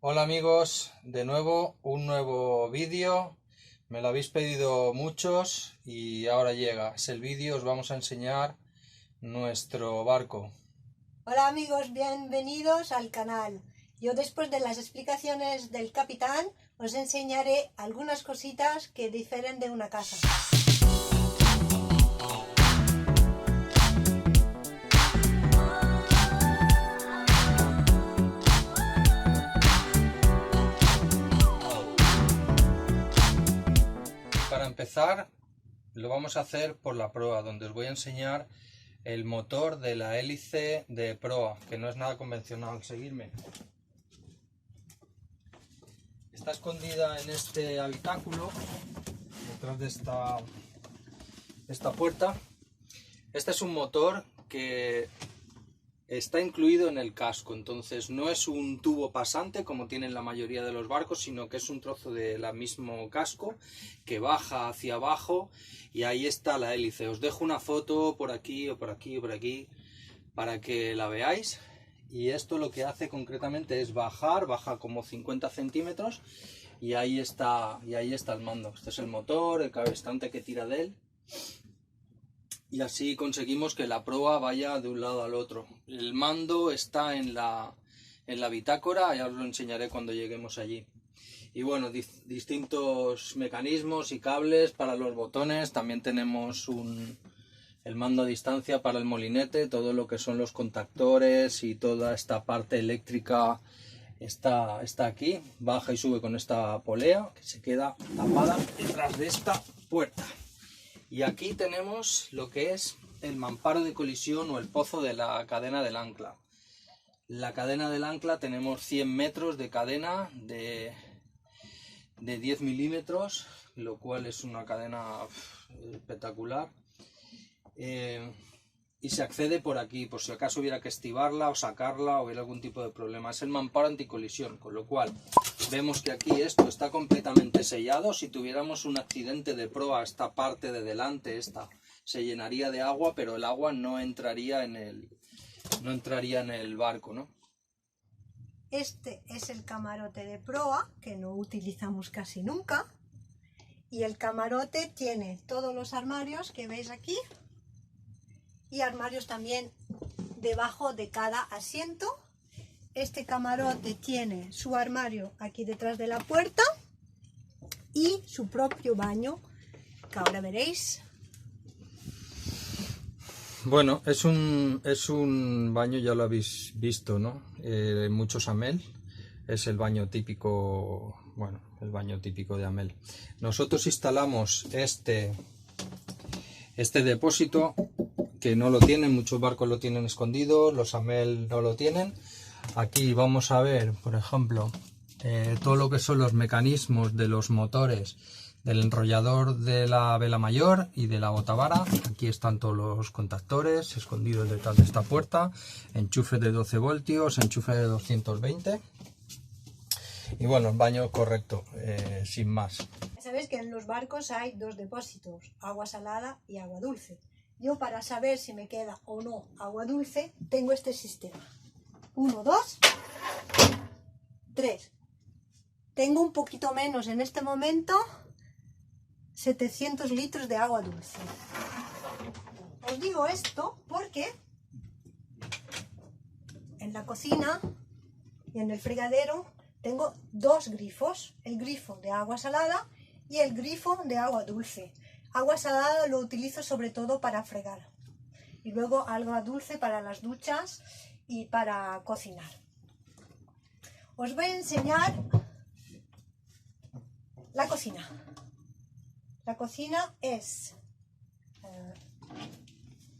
Hola amigos, de nuevo un nuevo vídeo. Me lo habéis pedido muchos y ahora llega. Es el vídeo, os vamos a enseñar nuestro barco. Hola amigos, bienvenidos al canal. Yo después de las explicaciones del capitán os enseñaré algunas cositas que difieren de una casa. Para empezar, lo vamos a hacer por la proa, donde os voy a enseñar el motor de la hélice de proa, que no es nada convencional. Seguidme. Está escondida en este habitáculo, detrás de esta puerta. Este es un motor que está incluido en el casco, entonces no es un tubo pasante como tienen la mayoría de los barcos, sino que es un trozo del mismo casco que baja hacia abajo y ahí está la hélice. Os dejo una foto por aquí o por aquí o por aquí para que la veáis. Y esto lo que hace concretamente es baja como 50 centímetros y ahí está el mando. Este es el motor, el cabestante que tira de él. Y así conseguimos que la proa vaya de un lado al otro. El mando está en la bitácora, ya os lo enseñaré cuando lleguemos allí. Y bueno, distintos mecanismos y cables para los botones. También tenemos el mando a distancia para el molinete, todo lo que son los contactores y toda esta parte eléctrica está aquí. Baja y sube con esta polea que se queda tapada detrás de esta puerta. Y aquí tenemos lo que es el mamparo de colisión o el pozo de la cadena del ancla. La cadena del ancla tenemos 100 metros de cadena de 10 milímetros, lo cual es una cadena espectacular. Y se accede por aquí, por si acaso hubiera que estibarla o sacarla o hubiera algún tipo de problema. Es el mamparo anticolisión, con lo cual vemos que aquí esto está completamente sellado. Si tuviéramos un accidente de proa, esta parte de delante, se llenaría de agua, pero el agua no entraría en el barco, ¿no? Este es el camarote de proa, que no utilizamos casi nunca. Y el camarote tiene todos los armarios que veis aquí. Y armarios también debajo de cada asiento. Este camarote tiene su armario aquí detrás de la puerta y su propio baño, que ahora veréis. Bueno, es un baño, ya lo habéis visto, ¿no? Muchos Amel, es el baño típico, bueno, el baño típico de Amel. Nosotros instalamos este depósito, que no lo tienen, muchos barcos lo tienen escondido, los Amel no lo tienen. Aquí vamos a ver, por ejemplo, todo lo que son los mecanismos de los motores del enrollador de la vela mayor y de la botavara. Aquí están todos los contactores escondidos detrás de esta puerta, enchufe de 12 voltios, enchufe de 220 y bueno, el baño correcto, sin más. Sabéis que en los barcos hay dos depósitos, agua salada y agua dulce. Yo, para saber si me queda o no agua dulce, tengo este sistema. 1, 2, 3. Tengo un poquito menos en este momento, 700 litros de agua dulce. Os digo esto porque en la cocina y en el fregadero tengo dos grifos, el grifo de agua salada y el grifo de agua dulce. Agua salada lo utilizo sobre todo para fregar y luego agua dulce para las duchas y para cocinar. Os voy a enseñar la cocina. La cocina es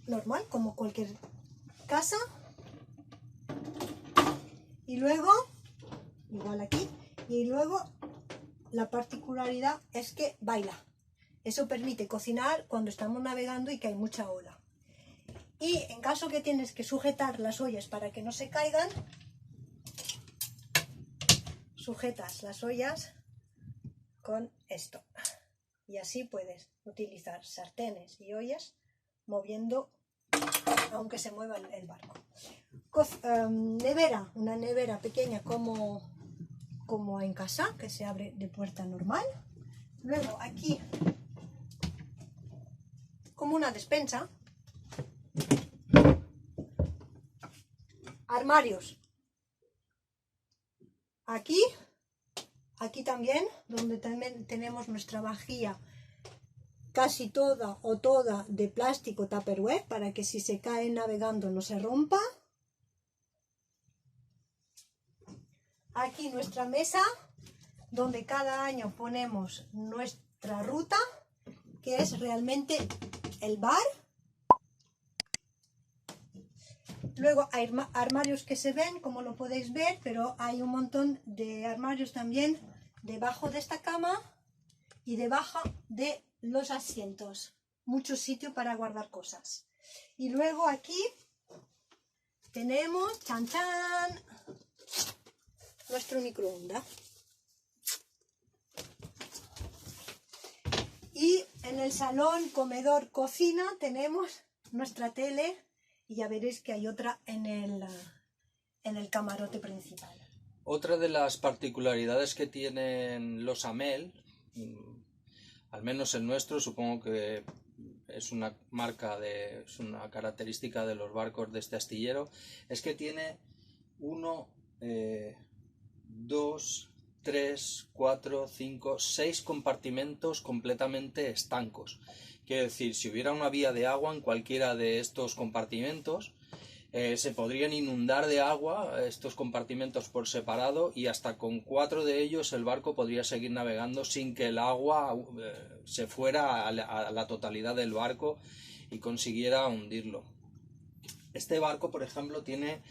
normal, como cualquier casa. Y luego, igual aquí, y luego la particularidad es que baila. Eso permite cocinar cuando estamos navegando y que hay mucha ola. Y en caso que tienes que sujetar las ollas para que no se caigan, sujetas las ollas con esto. Y así puedes utilizar sartenes y ollas moviendo aunque se mueva el barco. Nevera, una nevera pequeña como como en casa, que se abre de puerta normal. Luego aquí, como una despensa, armarios. Aquí también, donde también tenemos nuestra vajilla, casi toda o toda de plástico Tupperware, para que si se cae navegando no se rompa. Aquí nuestra mesa, donde cada año ponemos nuestra ruta, que es realmente el bar. Luego hay armarios que se ven, como lo podéis ver, pero hay un montón de armarios también debajo de esta cama y debajo de los asientos. Mucho sitio para guardar cosas. Y luego aquí tenemos, chan chan, nuestro microondas. Y en el salón, comedor, cocina tenemos nuestra tele. Y ya veréis que hay otra en el camarote principal. Otra de las particularidades que tienen los Amel, al menos el nuestro, supongo que es una es una característica de los barcos de este astillero, es que tiene 1, 2, 3, 4, 5, 6 compartimentos completamente estancos. Quiere decir, si hubiera una vía de agua en cualquiera de estos compartimentos, se podrían inundar de agua estos compartimentos por separado, y hasta con 4 de ellos el barco podría seguir navegando sin que el agua se fuera a la totalidad del barco y consiguiera hundirlo. Este barco, por ejemplo, tiene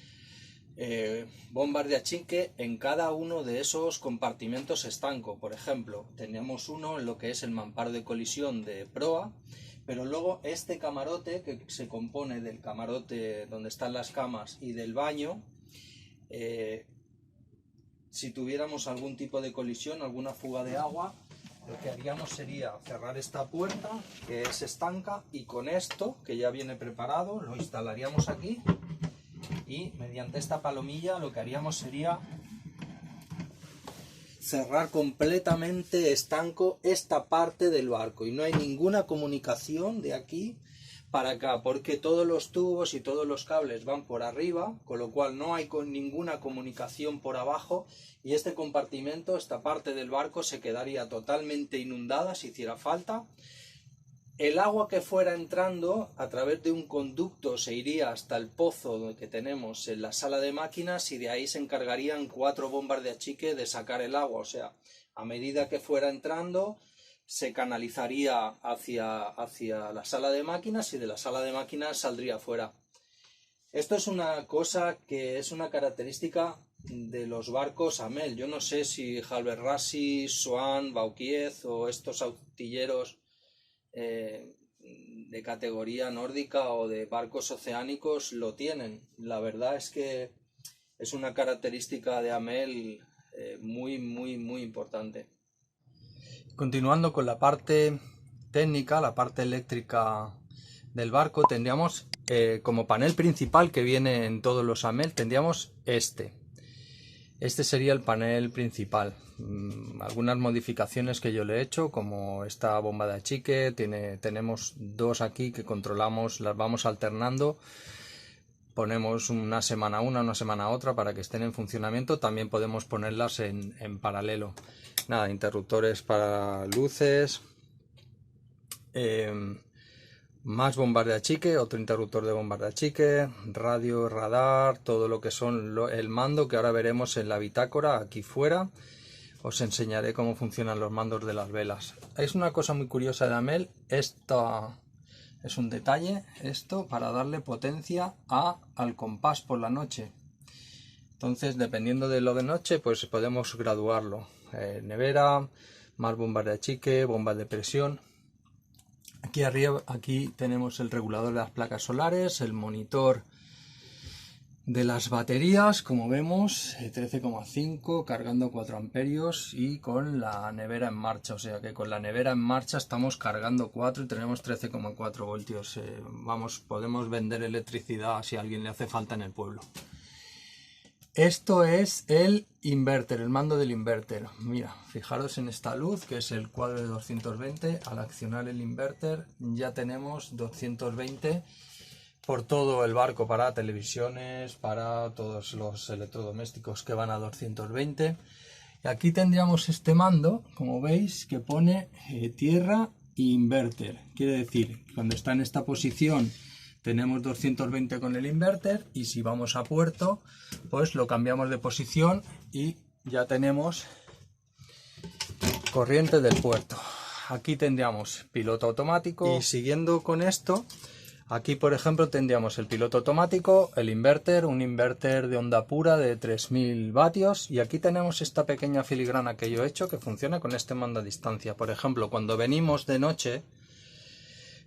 bombas de achique en cada uno de esos compartimentos estanco. Por ejemplo, tenemos uno en lo que es el mamparo de colisión de proa, pero luego este camarote, que se compone del camarote donde están las camas y del baño, si tuviéramos algún tipo de colisión, alguna fuga de agua, lo que haríamos sería cerrar esta puerta, que es estanca, y con esto, que ya viene preparado, lo instalaríamos aquí. Y mediante esta palomilla lo que haríamos sería cerrar completamente estanco esta parte del barco, y no hay ninguna comunicación de aquí para acá, porque todos los tubos y todos los cables van por arriba, con lo cual no hay ninguna comunicación por abajo, y este compartimento, esta parte del barco, se quedaría totalmente inundada si hiciera falta. El agua que fuera entrando a través de un conducto se iría hasta el pozo que tenemos en la sala de máquinas, y de ahí se encargarían 4 bombas de achique de sacar el agua. O sea, a medida que fuera entrando se canalizaría hacia la sala de máquinas, y de la sala de máquinas saldría fuera. Esto es una cosa que es una característica de los barcos Amel. Yo no sé si Halber Rassi, Swan, Vauquiez o estos astilleros de categoría nórdica o de barcos oceánicos lo tienen. La verdad es que es una característica de Amel muy importante. Continuando con la parte técnica, la parte eléctrica del barco, tendríamos como panel principal, que viene en todos los Amel, tendríamos este sería el panel principal. Algunas modificaciones que yo le he hecho, como esta bomba de achique, tenemos 2 aquí que controlamos, las vamos alternando, ponemos una semana una semana otra para que estén en funcionamiento. También podemos ponerlas en paralelo. Nada, interruptores para luces, más bombas de achique, otro interruptor de bombas de achique, radio, radar, todo lo que son el mando, que ahora veremos en la bitácora aquí fuera. Os enseñaré cómo funcionan los mandos de las velas. Es una cosa muy curiosa de Amel, esto es un detalle, esto para darle potencia al compás por la noche. Entonces, dependiendo de lo de noche, pues podemos graduarlo. Nevera, más bombas de achique, bombas de presión. Aquí arriba, aquí tenemos el regulador de las placas solares, el monitor de las baterías, como vemos, 13,5, cargando 4 amperios, y con la nevera en marcha. O sea que con la nevera en marcha estamos cargando 4 y tenemos 13,4 voltios. Podemos vender electricidad si a alguien le hace falta en el pueblo. Esto es el inverter, el mando del inverter. Mira, fijaros en esta luz que es el cuadro de 220. Al accionar el inverter ya tenemos 220 por todo el barco, para televisiones, para todos los electrodomésticos que van a 220. Y aquí tendríamos este mando, como veis, que pone tierra e inverter. Quiere decir, cuando está en esta posición tenemos 220 con el inverter, y si vamos a puerto, pues lo cambiamos de posición y ya tenemos corriente del puerto. Aquí tendríamos piloto automático, y siguiendo con esto, aquí por ejemplo tendríamos el piloto automático, el inverter, un inverter de onda pura de 3000 vatios, y aquí tenemos esta pequeña filigrana que yo he hecho que funciona con este mando a distancia. Por ejemplo, cuando venimos de noche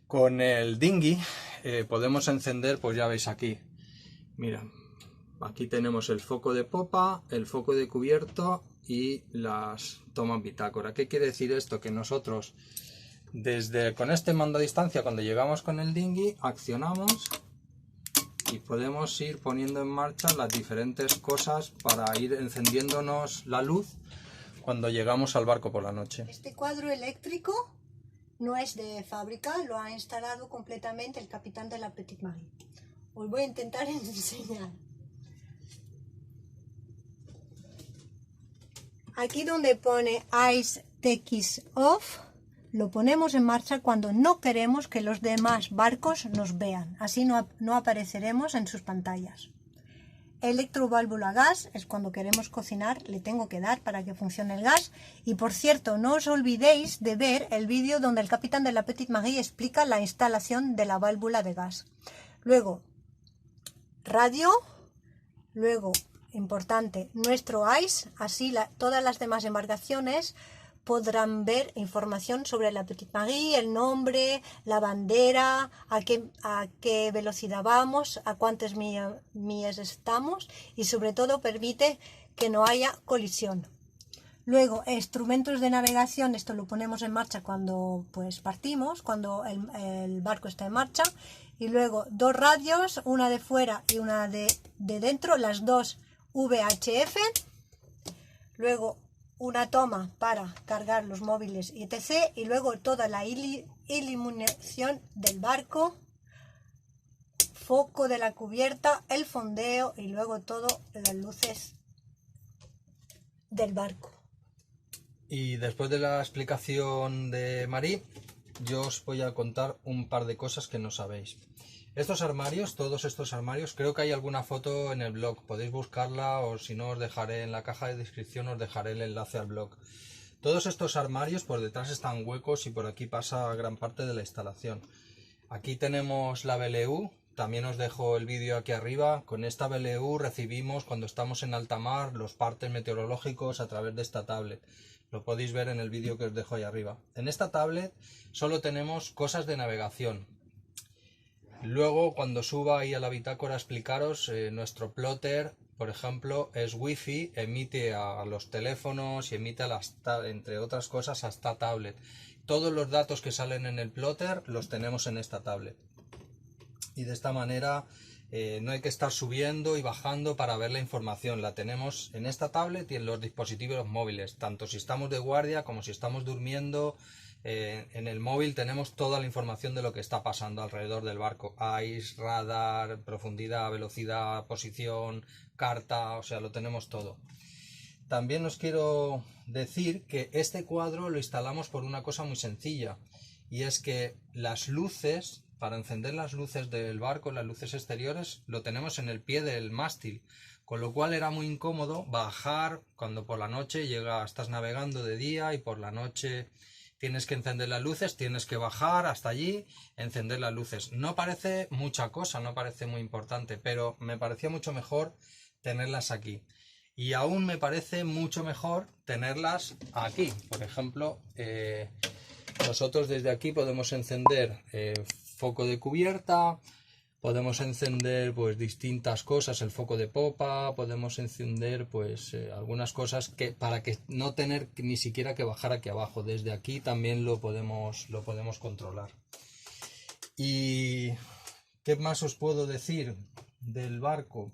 con el dinghy, podemos encender, pues ya veis aquí, mira, aquí tenemos el foco de popa, el foco de cubierto y las tomas bitácora. ¿Qué quiere decir esto? Que nosotros con este mando a distancia, cuando llegamos con el dinghy, accionamos y podemos ir poniendo en marcha las diferentes cosas para ir encendiéndonos la luz cuando llegamos al barco por la noche. Este cuadro eléctrico no es de fábrica, lo ha instalado completamente el capitán de la Petite Marie. Os voy a intentar enseñar. Aquí donde pone Ice TX Off, lo ponemos en marcha cuando no queremos que los demás barcos nos vean. Así no apareceremos en sus pantallas. Electroválvula gas es cuando queremos cocinar, le tengo que dar para que funcione el gas. Y por cierto, no os olvidéis de ver el vídeo donde el capitán de la Petite Marie explica la instalación de la válvula de gas. Luego, radio. Luego, importante, nuestro ICE. Así todas las demás embarcaciones podrán ver información sobre la Petite Marie, el nombre, la bandera, a qué velocidad vamos, a cuántas millas estamos, y sobre todo permite que no haya colisión. Luego, instrumentos de navegación, esto lo ponemos en marcha cuando pues partimos, cuando el barco está en marcha. Y luego dos radios, una de fuera y una de dentro, las dos VHF. Luego una toma para cargar los móviles y etc. Y luego toda la iluminación del barco, foco de la cubierta, el fondeo y luego todo las luces del barco. Y después de la explicación de Marie, yo os voy a contar un par de cosas que no sabéis. Estos armarios, todos estos armarios, creo que hay alguna foto en el blog, podéis buscarla, o si no os dejaré en la caja de descripción, os dejaré el enlace al blog. Todos estos armarios por detrás están huecos y por aquí pasa gran parte de la instalación. Aquí tenemos la BLU, también os dejo el vídeo aquí arriba. Con esta BLU recibimos, cuando estamos en alta mar, los partes meteorológicos a través de esta tablet. Lo podéis ver en el vídeo que os dejo ahí arriba. En esta tablet solo tenemos cosas de navegación. Luego, cuando suba ahí a la bitácora a explicaros, nuestro plotter, por ejemplo, es wifi, emite a los teléfonos y emite entre otras cosas a esta tablet. Todos los datos que salen en el plotter los tenemos en esta tablet. Y de esta manera no hay que estar subiendo y bajando para ver la información. La tenemos en esta tablet y en los dispositivos móviles, tanto si estamos de guardia como si estamos durmiendo. En el móvil tenemos toda la información de lo que está pasando alrededor del barco. ICE, radar, profundidad, velocidad, posición, carta, o sea, lo tenemos todo. También os quiero decir que este cuadro lo instalamos por una cosa muy sencilla, y es que las luces, para encender las luces del barco, las luces exteriores, lo tenemos en el pie del mástil, con lo cual era muy incómodo bajar cuando por la noche estás navegando de día y por la noche tienes que encender las luces, tienes que bajar hasta allí, encender las luces. No parece mucha cosa, no parece muy importante, pero me parecía mucho mejor tenerlas aquí. Y aún me parece mucho mejor tenerlas aquí. Por ejemplo, nosotros desde aquí podemos encender foco de cubierta, podemos encender pues distintas cosas, el foco de popa, podemos encender pues algunas cosas para que no tener ni siquiera que bajar aquí abajo. Desde aquí también lo podemos controlar. ¿Y qué más os puedo decir del barco?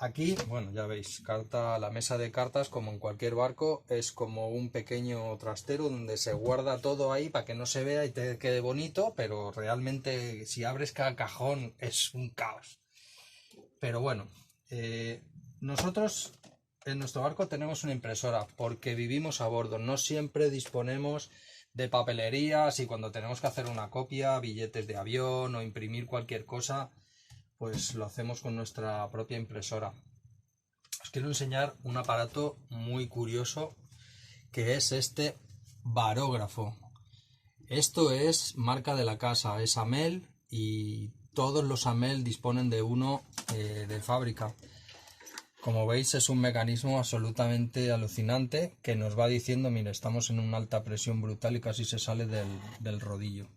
Aquí, bueno, ya veis, la mesa de cartas, como en cualquier barco, es como un pequeño trastero donde se guarda todo ahí para que no se vea y te quede bonito, pero realmente si abres cada cajón es un caos. Pero bueno, nosotros en nuestro barco tenemos una impresora porque vivimos a bordo, no siempre disponemos de papelerías y cuando tenemos que hacer una copia, billetes de avión o imprimir cualquier cosa, pues lo hacemos con nuestra propia impresora. Os quiero enseñar un aparato muy curioso que es este barógrafo. Esto es marca de la casa, es Amel y todos los Amel disponen de uno de fábrica. Como veis es un mecanismo absolutamente alucinante que nos va diciendo, mire, estamos en una alta presión brutal y casi se sale del rodillo.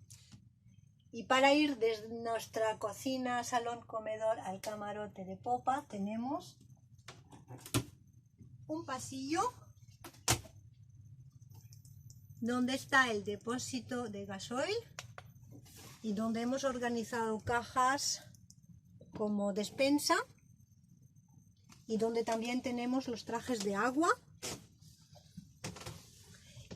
Y para ir desde nuestra cocina, salón, comedor al camarote de popa tenemos un pasillo donde está el depósito de gasoil y donde hemos organizado cajas como despensa y donde también tenemos los trajes de agua.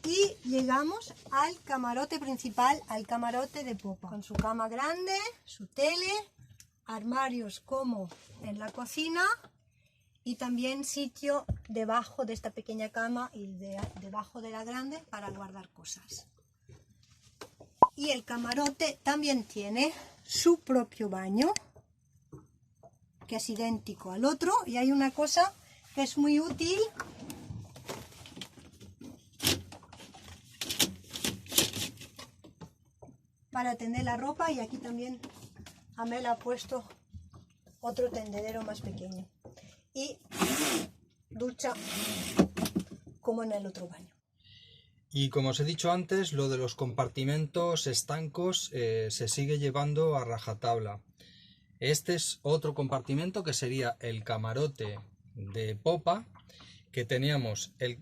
Y llegamos al camarote principal, al camarote de popa, con su cama grande, su tele, armarios como en la cocina y también sitio debajo de esta pequeña cama y debajo de la grande para guardar cosas. Y el camarote también tiene su propio baño, que es idéntico al otro, y hay una cosa que es muy útil. Para tender la ropa, y aquí también Amel ha puesto otro tendedero más pequeño y ducha como en el otro baño. Y como os he dicho antes, lo de los compartimentos estancos se sigue llevando a rajatabla. Este es otro compartimento que sería el camarote de popa, que teníamos el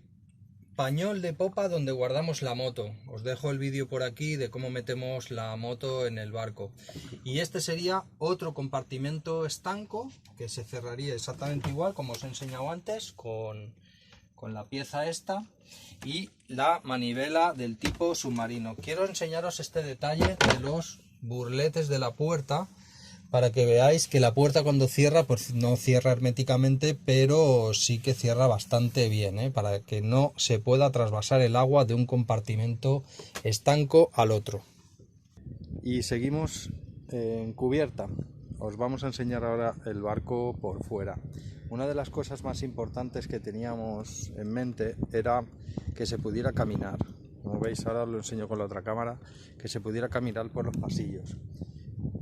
pañol de popa donde guardamos la moto. Os dejo el vídeo por aquí de cómo metemos la moto en el barco. Y este sería otro compartimento estanco que se cerraría exactamente igual como os he enseñado antes con la pieza esta y la manivela del tipo submarino. Quiero enseñaros este detalle de los burletes de la puerta para que veáis que la puerta cuando cierra, pues no cierra herméticamente, pero sí que cierra bastante bien, para que no se pueda trasvasar el agua de un compartimento estanco al otro. Y seguimos en cubierta. Os vamos a enseñar ahora el barco por fuera. Una de las cosas más importantes que teníamos en mente era que se pudiera caminar. Como veis, ahora lo enseño con la otra cámara, que se pudiera caminar por los pasillos.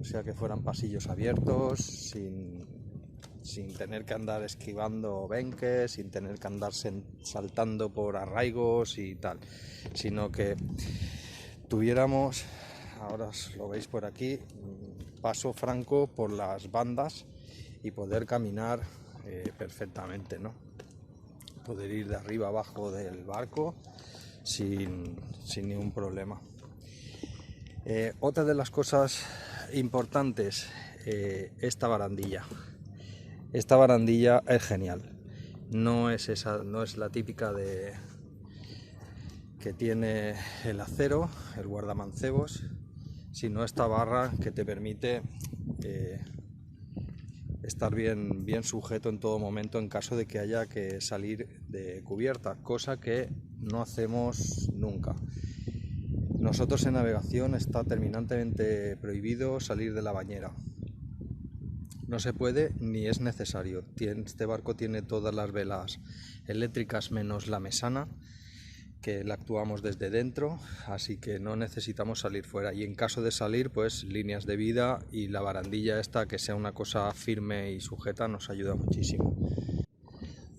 O sea, que fueran pasillos abiertos, sin tener que andar esquivando benques, sin tener que andar saltando por arraigos y tal, sino que tuviéramos, ahora lo veis por aquí, paso franco por las bandas y poder caminar perfectamente, ¿no? Poder ir de arriba abajo del barco sin ningún problema. Otra de las cosas importantes, esta barandilla. Esta barandilla es genial. No es la típica que tiene el acero, el guardamancebos, sino esta barra que te permite estar bien sujeto en todo momento en caso de que haya que salir de cubierta, cosa que no hacemos nunca. Nosotros en navegación está terminantemente prohibido salir de la bañera. No se puede ni es necesario. Este barco tiene todas las velas eléctricas menos la mesana, que la actuamos desde dentro, así que no necesitamos salir fuera. Y en caso de salir, pues líneas de vida y la barandilla esta, que sea una cosa firme y sujeta, nos ayuda muchísimo.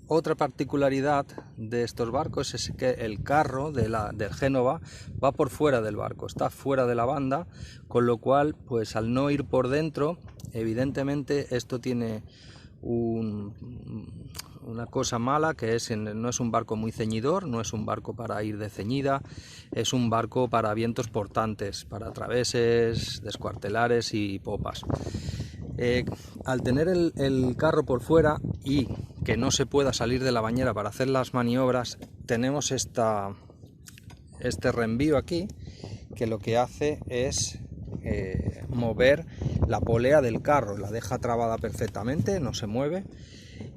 Otra particularidad de estos barcos es que el carro del Génova va por fuera del barco, está fuera de la banda, con lo cual, pues al no ir por dentro, evidentemente esto tiene una cosa mala, que no es un barco muy ceñidor, no es un barco para ir de ceñida, es un barco para vientos portantes, para traveses, descuartelares y popas. Al tener el carro por fuera y que no se pueda salir de la bañera para hacer las maniobras, tenemos este reenvío aquí, que lo que hace es mover la polea del carro, la deja trabada perfectamente, no se mueve,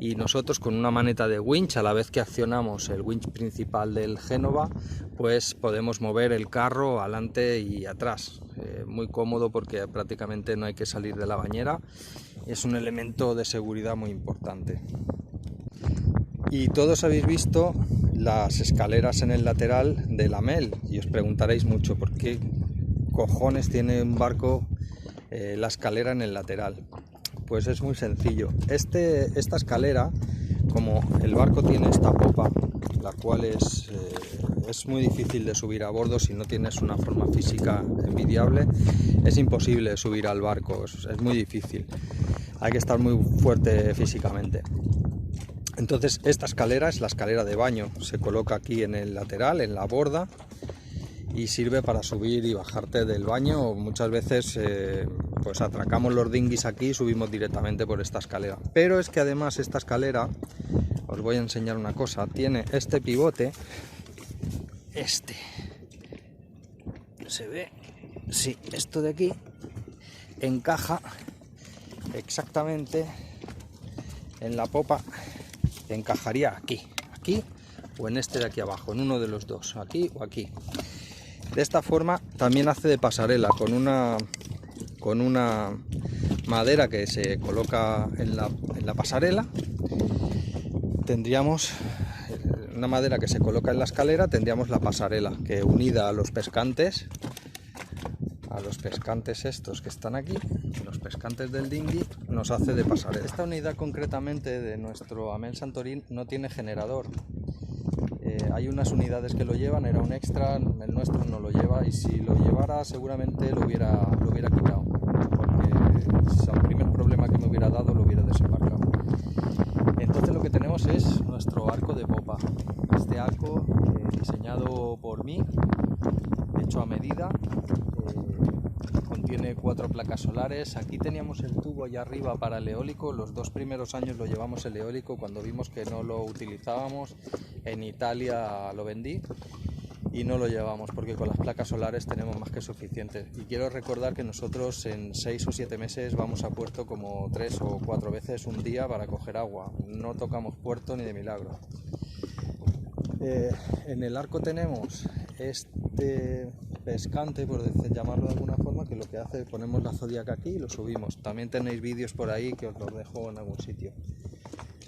y nosotros con una maneta de winch, a la vez que accionamos el winch principal del Génova, pues podemos mover el carro adelante y atrás. Muy cómodo porque prácticamente no hay que salir de la bañera, es un elemento de seguridad muy importante. Y todos habéis visto las escaleras en el lateral del Amel y os preguntaréis mucho por qué cojones tiene un barco la escalera en el lateral. Pues es muy sencillo. Esta escalera, como el barco tiene esta popa, la cual es muy difícil de subir a bordo si no tienes una forma física envidiable, es imposible subir al barco, es muy difícil, hay que estar muy fuerte físicamente. Entonces esta escalera es la escalera de baño, se coloca aquí en el lateral, en la borda, y sirve para subir y bajarte del baño. Muchas veces pues atracamos los dinghies aquí y subimos directamente por esta escalera. Pero es que además esta escalera, os voy a enseñar una cosa, tiene este pivote, ¿se ve? Sí, esto de aquí encaja exactamente en la popa, encajaría aquí o en este de aquí abajo, en uno de los dos, aquí o aquí. De esta forma también hace de pasarela con una madera que se coloca en la pasarela. Tendríamos una madera que se coloca en la escalera, tendríamos la pasarela que, unida a los pescantes estos que están aquí, los pescantes del dinghy, nos hace de pasarela. Esta unidad concretamente de nuestro Amel Santorín no tiene generador. Hay unas unidades que lo llevan, era un extra, el nuestro no lo lleva, y si lo llevara seguramente lo hubiera quitado, porque el primer problema que me hubiera dado lo hubiera desembarcado. Entonces lo que tenemos es nuestro arco de popa. Este arco diseñado por mí, hecho a medida, contiene 4 placas solares. Aquí teníamos el tubo allá arriba para el eólico, los 2 primeros años lo llevamos el eólico, cuando vimos que no lo utilizábamos en Italia lo vendí y no lo llevamos porque con las placas solares tenemos más que suficiente. Y quiero recordar que nosotros en 6 o 7 meses vamos a puerto como 3 o 4 veces un día para coger agua, no tocamos puerto ni de milagro. En el arco tenemos este pescante, por llamarlo de alguna forma, que lo que hace, ponemos la Zodiac aquí y lo subimos. También tenéis vídeos por ahí que os los dejo en algún sitio.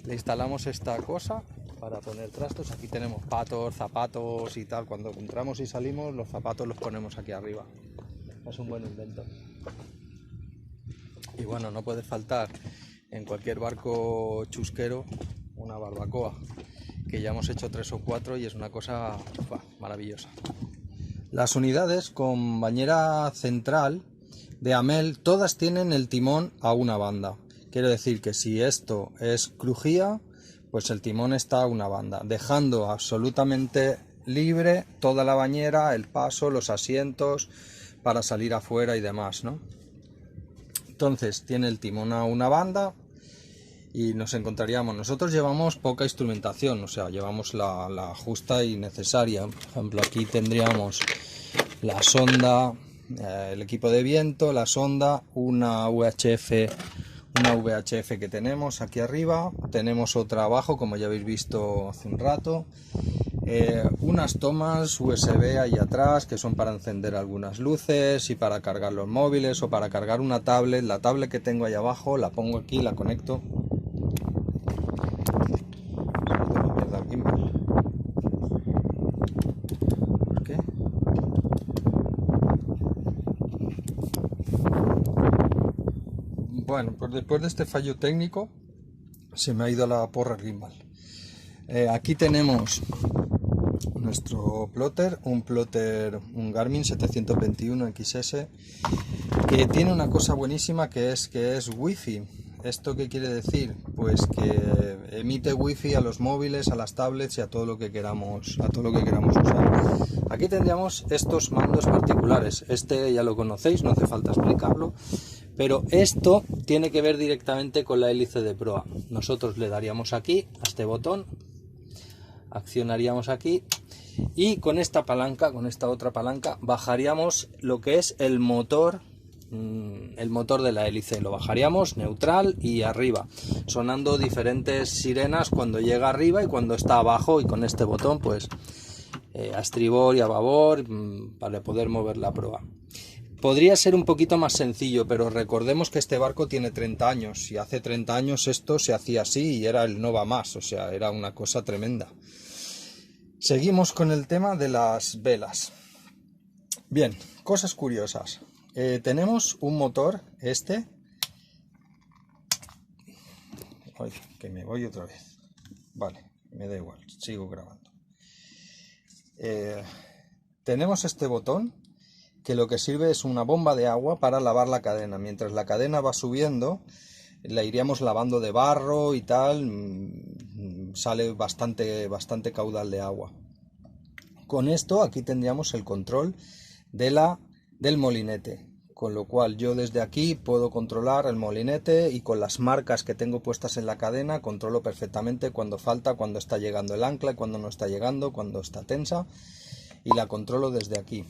Le instalamos esta cosa para poner trastos. Aquí tenemos patos, zapatos y tal. Cuando entramos y salimos, los zapatos los ponemos aquí arriba. Es un buen invento. Y bueno, no puede faltar en cualquier barco chusquero una barbacoa, que ya hemos hecho 3 o 4 y es una cosa maravillosa. Las unidades con bañera central de Amel, todas tienen el timón a una banda. Quiero decir que si esto es crujía, pues el timón está a una banda, dejando absolutamente libre toda la bañera, el paso, los asientos para salir afuera y demás, ¿no? Entonces tiene el timón a una banda y nos encontraríamos, nosotros llevamos poca instrumentación, o sea, llevamos la justa y necesaria. Por ejemplo, aquí tendríamos la sonda, el equipo de viento, la sonda, una VHF que tenemos aquí arriba, tenemos otra abajo, como ya habéis visto hace un rato, unas tomas USB ahí atrás que son para encender algunas luces y para cargar los móviles o para cargar una tablet. La tablet que tengo ahí abajo la pongo aquí, la conecto. ¿Por qué? Bueno, pues después de este fallo técnico se me ha ido la porra el gimbal. Aquí tenemos nuestro plotter, un Garmin 721 XS, que tiene una cosa buenísima que es wifi. ¿Esto qué quiere decir? Pues que emite wifi a los móviles, a las tablets y a todo lo que queramos usar. Aquí tendríamos estos mandos particulares. Este ya lo conocéis, no hace falta explicarlo, Pero esto tiene que ver directamente con la hélice de proa. Nosotros le daríamos aquí a este botón, accionaríamos aquí y con esta palanca, con esta otra palanca, bajaríamos lo que es el motor de la hélice. Lo bajaríamos neutral y arriba, sonando diferentes sirenas cuando llega arriba y cuando está abajo, y con este botón pues a estribor y a babor para poder mover la proa. Podría ser un poquito más sencillo, pero recordemos que este barco tiene 30 años y hace 30 años esto se hacía así y era el no va más, o sea, era una cosa tremenda. Seguimos con el tema de las velas. Bien, cosas curiosas. Tenemos un motor, Ay, que me voy otra vez. Vale, me da igual, sigo grabando. Tenemos este botón que lo que sirve es una bomba de agua para lavar la cadena. Mientras la cadena va subiendo, la iríamos lavando de barro y tal, sale bastante caudal de agua. Con esto aquí tendríamos el control del molinete, con lo cual yo desde aquí puedo controlar el molinete y con las marcas que tengo puestas en la cadena controlo perfectamente cuando falta, cuando está llegando el ancla, cuando no está llegando, cuando está tensa, y la controlo desde aquí.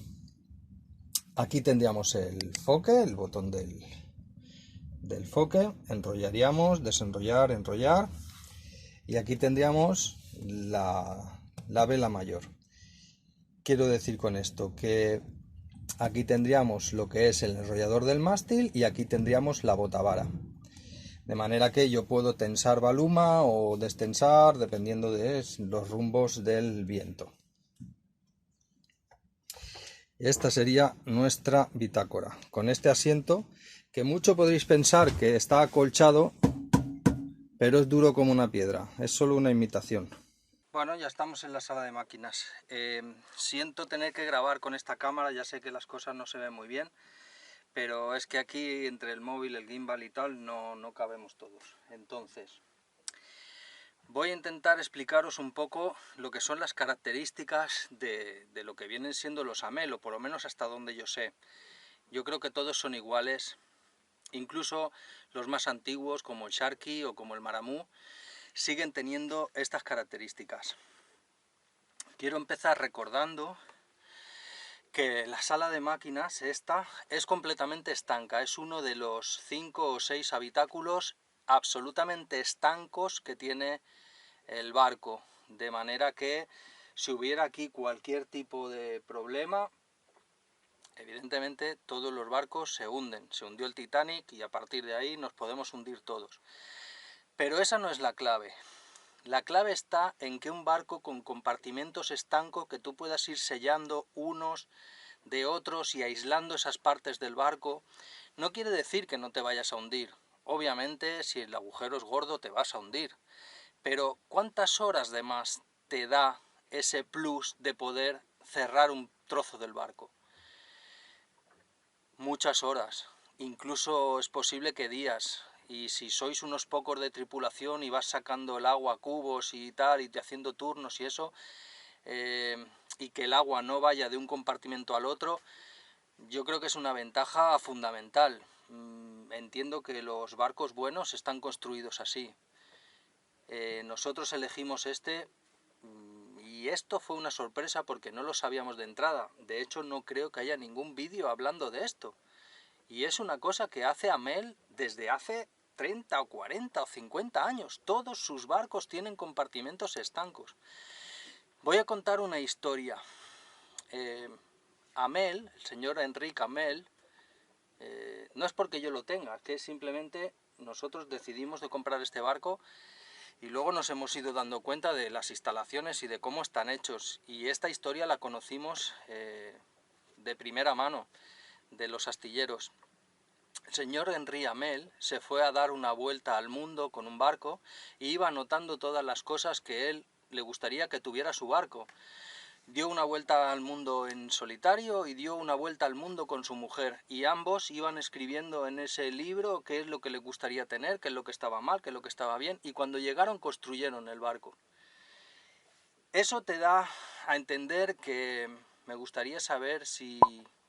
Aquí tendríamos el foque, el botón del foque, enrollaríamos, desenrollar, enrollar, y aquí tendríamos la vela mayor. Quiero decir con esto que aquí tendríamos lo que es el enrollador del mástil y aquí tendríamos la botavara. De manera que yo puedo tensar baluma o destensar dependiendo de los rumbos del viento. Esta sería nuestra bitácora, con este asiento que mucho podréis pensar que está acolchado, pero es duro como una piedra, es solo una imitación. Bueno, ya estamos en la sala de máquinas. Siento tener que grabar con esta cámara, ya sé que las cosas no se ven muy bien, pero es que aquí entre el móvil, el gimbal y tal no cabemos todos. Entonces, voy a intentar explicaros un poco lo que son las características de lo que vienen siendo los Amel, o por lo menos hasta donde yo sé. Yo creo que todos son iguales, incluso los más antiguos como el Sharky o como el Maramú siguen teniendo estas características. Quiero empezar recordando que la sala de máquinas esta es completamente estanca, es uno de los 5 o 6 habitáculos absolutamente estancos que tiene el barco, de manera que si hubiera aquí cualquier tipo de problema, evidentemente todos los barcos se hunden. Se hundió el Titanic y a partir de ahí nos podemos hundir todos. Pero esa no es la clave. La clave está en que un barco con compartimentos estancos que tú puedas ir sellando unos de otros y aislando esas partes del barco, no quiere decir que no te vayas a hundir. Obviamente, si el agujero es gordo te vas a hundir. Pero ¿cuántas horas de más te da ese plus de poder cerrar un trozo del barco? Muchas horas, incluso es posible que días. Y si sois unos pocos de tripulación y vas sacando el agua a cubos y tal, y te haciendo turnos y eso, y que el agua no vaya de un compartimento al otro, yo creo que es una ventaja fundamental. Entiendo que los barcos buenos están construidos así. Nosotros elegimos este y esto fue una sorpresa porque no lo sabíamos de entrada. De hecho, no creo que haya ningún vídeo hablando de esto. Y es una cosa que hace Amel desde hace 30 o 40 o 50 años. Todos sus barcos tienen compartimentos estancos. Voy a contar una historia. Amel, el señor Enric Amel, no es porque yo lo tenga, que simplemente nosotros decidimos de comprar este barco y luego nos hemos ido dando cuenta de las instalaciones y de cómo están hechos. Y esta historia la conocimos de primera mano, de los astilleros. El señor Henri Amel se fue a dar una vuelta al mundo con un barco y iba anotando todas las cosas que él le gustaría que tuviera su barco. Dio una vuelta al mundo en solitario y dio una vuelta al mundo con su mujer, y ambos iban escribiendo en ese libro qué es lo que les gustaría tener, qué es lo que estaba mal, qué es lo que estaba bien, y cuando llegaron construyeron el barco. Eso te da a entender que me gustaría saber si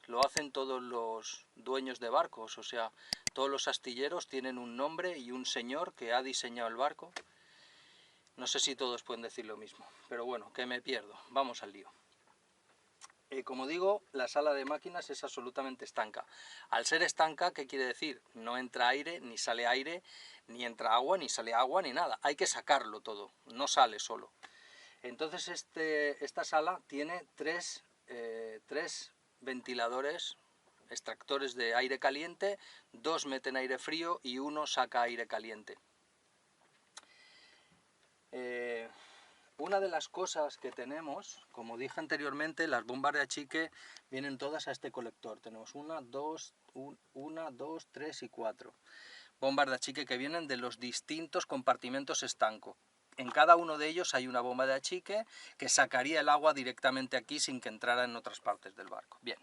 lo hacen todos los dueños de barcos, o sea, todos los astilleros tienen un nombre y un señor que ha diseñado el barco. No sé si todos pueden decir lo mismo, pero bueno, que me pierdo, vamos al lío. Como digo, la sala de máquinas es absolutamente estanca. Al ser estanca, ¿qué quiere decir? No entra aire, ni sale aire, ni entra agua, ni sale agua, ni nada. Hay que sacarlo todo, no sale solo. Entonces esta sala tiene tres ventiladores, extractores de aire caliente, 2 meten aire frío y 1 saca aire caliente. Una de las cosas que tenemos, como dije anteriormente, las bombas de achique vienen todas a este colector. Tenemos 1, 2, 3 y 4 bombas de achique que vienen de los distintos compartimentos estanco. En cada uno de ellos hay una bomba de achique que sacaría el agua directamente aquí sin que entrara en otras partes del barco. Bien.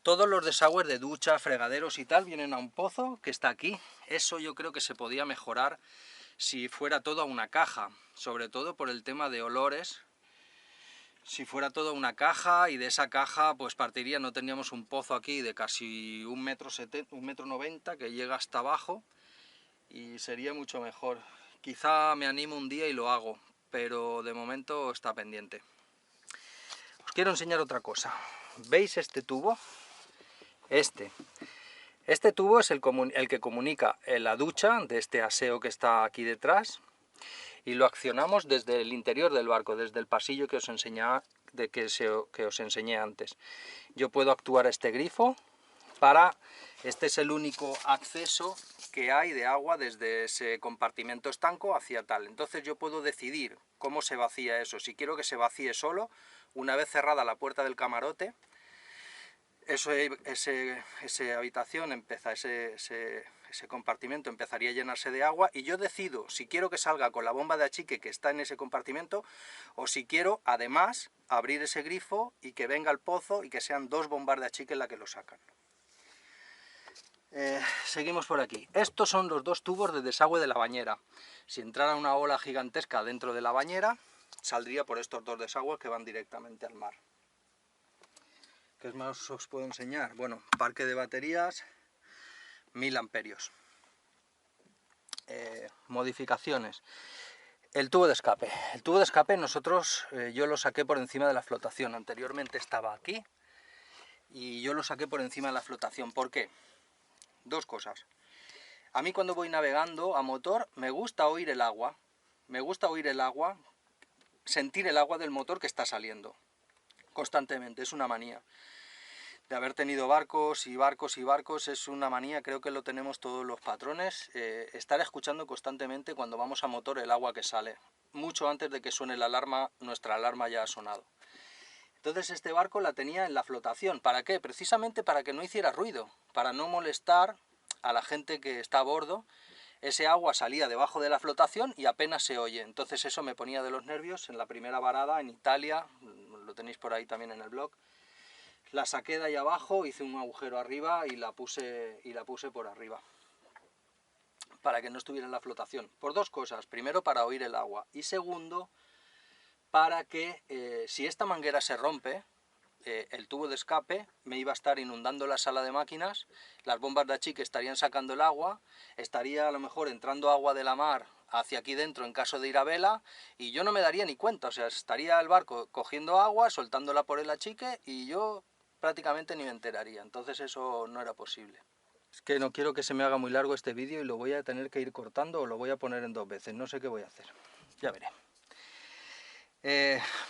Todos los desagües de ducha, fregaderos y tal vienen a un pozo que está aquí. Eso yo creo que se podía mejorar si fuera todo a una caja, sobre todo por el tema de olores. Si fuera todo una caja y de esa caja pues partiría, no teníamos un pozo aquí de casi 1,90 m que llega hasta abajo y sería mucho mejor. Quizá me animo un día y lo hago, pero de momento está pendiente. Os quiero enseñar otra cosa. ¿Veis este tubo? Este tubo es el que comunica la ducha de este aseo que está aquí detrás y lo accionamos desde el interior del barco, desde el pasillo que os enseñé antes. Yo puedo actuar este grifo este es el único acceso que hay de agua desde ese compartimento estanco hacia tal. Entonces yo puedo decidir cómo se vacía eso. Si quiero que se vacíe solo, una vez cerrada la puerta del camarote, esa habitación ese compartimento empezaría a llenarse de agua y yo decido si quiero que salga con la bomba de achique que está en ese compartimento o si quiero además abrir ese grifo y que venga al pozo y que sean 2 bombas de achique las que lo sacan. Seguimos por aquí. Estos son los 2 tubos de desagüe de la bañera. Si entrara una ola gigantesca dentro de la bañera, saldría por estos 2 desagües que van directamente al mar. ¿Qué más os puedo enseñar? Bueno, parque de baterías, 1000 amperios. Modificaciones. El tubo de escape. El tubo de escape yo lo saqué por encima de la flotación. Anteriormente estaba aquí y yo lo saqué por encima de la flotación. ¿Por qué? 2 cosas. A mí cuando voy navegando a motor me gusta oír el agua. Me gusta oír el agua, sentir el agua del motor que está saliendo. Constantemente, es una manía. De haber tenido barcos y barcos y barcos, es una manía, creo que lo tenemos todos los patrones, estar escuchando constantemente cuando vamos a motor el agua que sale. Mucho antes de que suene la alarma, nuestra alarma ya ha sonado. Entonces este barco la tenía en la flotación. ¿Para qué? Precisamente para que no hiciera ruido, para no molestar a la gente que está a bordo. Ese agua salía debajo de la flotación y apenas se oye. Entonces eso me ponía de los nervios. En la primera varada en Italia, lo tenéis por ahí también en el blog, la saqué de ahí abajo, hice un agujero arriba y la puse por arriba, para que no estuviera en la flotación. Por 2 cosas. Primero, para oír el agua. Y segundo, para que si esta manguera se rompe, el tubo de escape me iba a estar inundando la sala de máquinas, las bombas de achique estarían sacando el agua, estaría a lo mejor entrando agua de la mar hacia aquí dentro en caso de ir a vela, y yo no me daría ni cuenta. O sea, estaría el barco cogiendo agua, soltándola por el achique, y yo prácticamente ni me enteraría. Entonces eso no era posible. Es que no quiero que se me haga muy largo este vídeo y lo voy a tener que ir cortando o lo voy a poner en 2 veces, no sé qué voy a hacer, ya veré.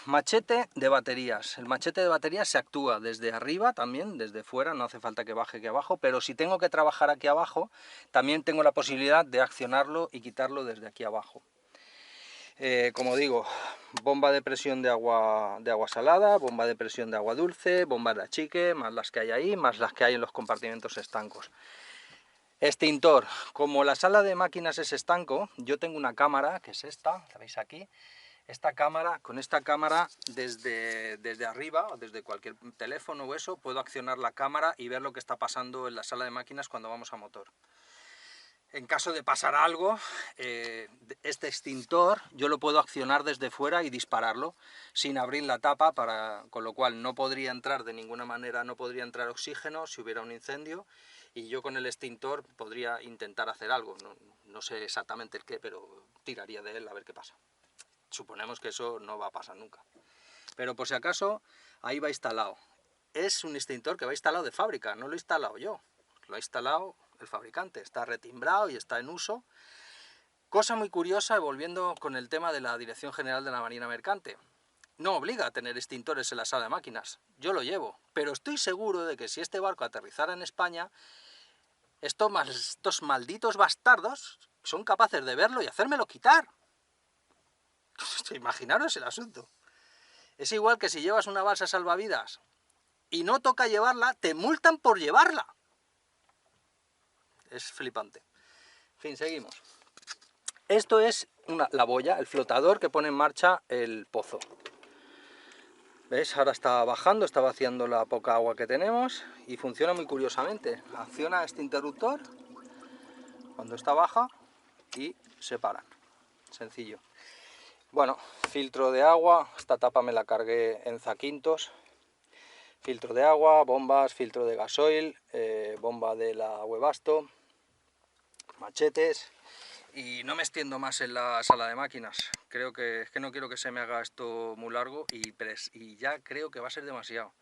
Machete de baterías. El machete de baterías se actúa desde arriba también, desde fuera, no hace falta que baje aquí abajo, pero si tengo que trabajar aquí abajo, también tengo la posibilidad de accionarlo y quitarlo desde aquí abajo. Como digo, bomba de presión de agua salada, bomba de presión de agua dulce, bombas de achique, más las que hay ahí, más las que hay en los compartimentos estancos. Extintor. Como la sala de máquinas es estanco, yo tengo una cámara, que es esta, la veis aquí. Con esta cámara desde arriba, o desde cualquier teléfono o eso, puedo accionar la cámara y ver lo que está pasando en la sala de máquinas cuando vamos a motor. En caso de pasar algo, este extintor yo lo puedo accionar desde fuera y dispararlo sin abrir la tapa, con lo cual no podría entrar de ninguna manera, no podría entrar oxígeno si hubiera un incendio, y yo con el extintor podría intentar hacer algo, no sé exactamente el qué, pero tiraría de él a ver qué pasa. Suponemos que eso no va a pasar nunca. Pero por si acaso, ahí va instalado. Es un extintor que va instalado de fábrica, no lo he instalado yo, lo ha instalado el fabricante, está retimbrado y está en uso. Cosa muy curiosa, volviendo con el tema de la Dirección General de la Marina Mercante. No obliga a tener extintores en la sala de máquinas, yo lo llevo, pero estoy seguro de que si este barco aterrizara en España, estos malditos bastardos son capaces de verlo y hacérmelo quitar. Imaginaros el asunto. Es igual que si llevas una balsa salvavidas y no toca llevarla, te multan por llevarla. Es flipante. En fin, seguimos. Esto es la boya, el flotador que pone en marcha el pozo. ¿Ves? Ahora está bajando, está vaciando la poca agua que tenemos y funciona muy curiosamente. Acciona este interruptor cuando está baja y se paran. Sencillo. Bueno, filtro de agua, esta tapa me la cargué en Zaquintos. Filtro de agua, bombas, filtro de gasoil, bomba de la Webasto, machetes, y no me extiendo más en la sala de máquinas. Creo que es que no quiero que se me haga esto muy largo y ya creo que va a ser demasiado.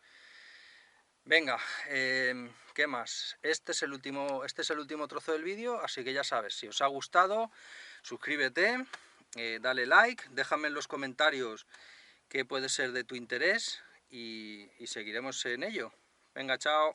Venga, ¿qué más? Este es el último trozo del vídeo, así que ya sabes, si os ha gustado, suscríbete, dale like, déjame en los comentarios qué puede ser de tu interés y seguiremos en ello. Venga, chao.